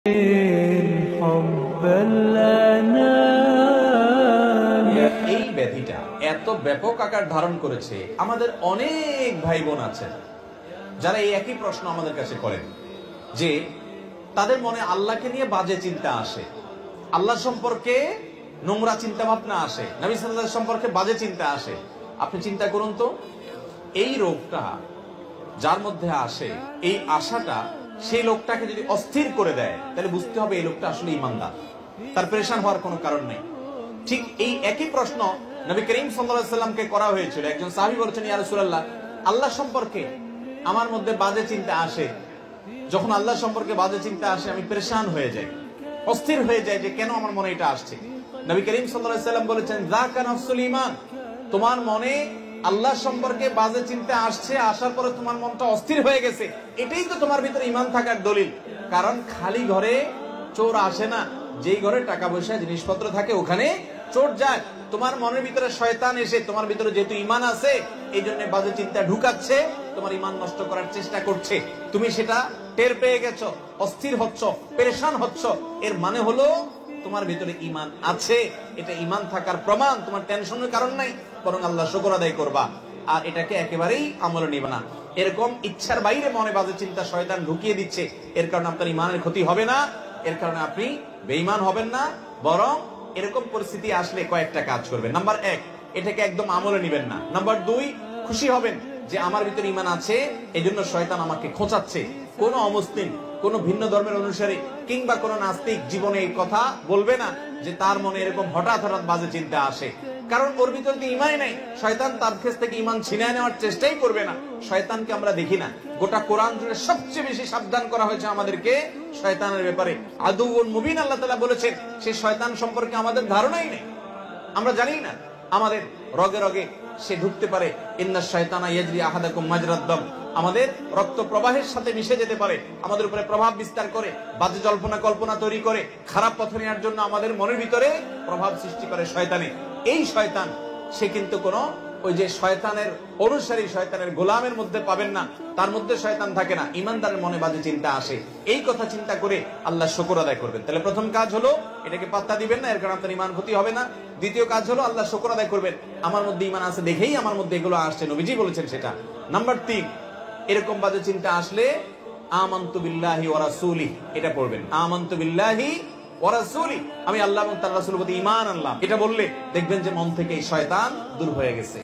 এই ব্যাধিটা এত ব্যাপক আকার ধারণ করেছে, আমাদের অনেক ভাই বোন আছেন যারা এই একই প্রশ্ন আমাদের কাছে করেন যে তাদের মনে আল্লাহকে নিয়ে বাজে চিন্তা আসে, আল্লাহ সম্পর্কে নোংরা চিন্তা ভাবনা আসে, নবী সাল্লাল্লাহু আলাইহি ওয়াসাল্লাম সম্পর্কে বাজে চিন্তা আসে। আপনি চিন্তা করুন তো, এই রোগটা যার মধ্যে আসে, এই আশাটা সেই লোকটাকে যদি অস্থির করে দেয়, তাহলে বুঝতে হবে এই লোকটা আসলে ঈমানদার, তার পেরেশান হওয়ার কোনো কারণ নেই। ঠিক এই একই প্রশ্ন নবী করিম সাল্লাল্লাহু আলাইহি ওয়াসাল্লামকে করা হয়েছিল। একজন সাহাবী বলেছেন, ইয়া রাসূলুল্লাহ, আল্লাহ সম্পর্কে আমার মধ্যে বাজে চিন্তা আসে, যখন আল্লাহ সম্পর্কে বাজে চিন্তা আসে আমি পেরেশান হয়ে যাই, অস্থির হয়ে যাই যে কেন আমার মনে এটা আসছে। নবী করিম সাল্লাল্লাহু আলাইহি ওয়াসাল্লাম বলেছেন, যাকা নাফসুল ঈমান, তোমার মনে আল্লাহ সম্পর্কে বাজে চিন্তা আসছে, আসার পরে তোমার মনটা অস্থির হয়ে গেছে, এটাই তো তোমার ভিতরে ঈমান থাকার দলিল। কারণ খালি ঘরে চোর আসে না, যেই ঘরে টাকা পয়সা জিনিসপত্র থাকে ওখানে চোর যায়। তোমার মনের ভিতরে শয়তান এসে তোমার ভিতরে যেহেতু ঈমান আছে, এই জন্য বাজে চিন্তা ঢুকাচ্ছে, তোমার ঈমান নষ্ট করার চেষ্টা করছে। তুমি সেটা টের পেয়ে গেছো, অস্থির হচ্ছ, পেরেশান হচ্ছ, এর মানে হলো তোমার ভিতরে ঈমান আছে। এটা ঈমান থাকার প্রমাণ, তোমার টেনশনের কারণ নাই, বরং আল্লাহ শুকর আদায় করবা। আর এটাকে একেবারেই আমলে নিবে না। এরকম ইচ্ছার বাইরে মনে বাজে চিন্তা শয়তান ঢুকিয়ে দিচ্ছে, এর কারণে আপনার ঈমানের ক্ষতি হবে না, এর কারণে আপনি বেঈমান হবেন না। বরং এরকম পরিস্থিতি আসলে কয়েকটা কাজ করবেন। নাম্বার 1, এটাকে একদম আমলে নিবেন না। নাম্বার 2, খুশি হবেন যে আমার ভিতরে ঈমান আছে, এজন্য শয়তান আমাকে খোঁচাচ্ছে। কোন অমুসলিম, কোন ভিন্ন ধর্মের অনুসারী কিংবা কোন নাস্তিক জীবনে এই কথা বলবে না যে তার মনে এরকম হঠাৎ হঠাৎ বাজে চিন্তা আসে, কারণ ওর ভিতরে তো ঈমানই নাই। শয়তান তার কাছ থেকে ঈমান ছিনিয়ে নেওয়ার চেষ্টাই করবে না। শয়তানকে আমরা দেখি না, গোটা কোরআন জুড়ে সবচেয়ে বেশি সাবধান করা হয়েছে আমাদেরকে শয়তানের ব্যাপারে। আদুউন মুবিন আল্লাহ তাআলা বলেছেন, সে শয়তান সম্পর্কে আমাদের ধারণাই নেই, আমরা জানি না। আমাদের রগে রগে সে ঢুকতে পারে, ইন্নাশ শায়তানা ইয়াজরি আহাদাকুম মাজরাদ দাম, আমাদের রক্ত প্রবাহের সাথে মিশে যেতে পারে, আমাদের উপরে প্রভাব বিস্তার করে, বাজে জল্পনা কল্পনা তৈরি করে, খারাপ পথে নেওয়ার জন্য আমাদের মনের ভিতরে প্রভাব সৃষ্টি করে শয়তানে। এই শয়তান সে কিন্তু কোন ওই যে শয়তানের অনুসারী, শয়তানের গোলামের মধ্যে পাবেন না, তার মধ্যে শয়তান থাকে না। ঈমানদারের মনে বাজে চিন্তা আসে, এই কথা চিন্তা করে আল্লাহ শুকর আদায় করবেন। তাহলে প্রথম কাজ হলো এটাকে পাত্তা দিবেন না, এর কারণে আপনার ঈমান ক্ষতি হবে না। দ্বিতীয় কাজ হলো আল্লাহ শুকর আদায় করবেন, আমার মধ্যে ঈমান আছে দেখেই আমার মধ্যে এগুলো আসছে, নবীজি বলেছেন সেটা। নাম্বার 3, এরকম বাজে চিন্তা আসলে আমানতু বিল্লাহি ওয়া রাসূলিহি, এটা পড়বেন, আমানতু বিল্লাহি ওয়া রাসূলিহি, আমি আল্লাহ এবং তার রাসূলের প্রতি ঈমান আনলাম। এটা বললে দেখবেন যে মন থেকে এই শয়তান দূর হয়ে গেছে।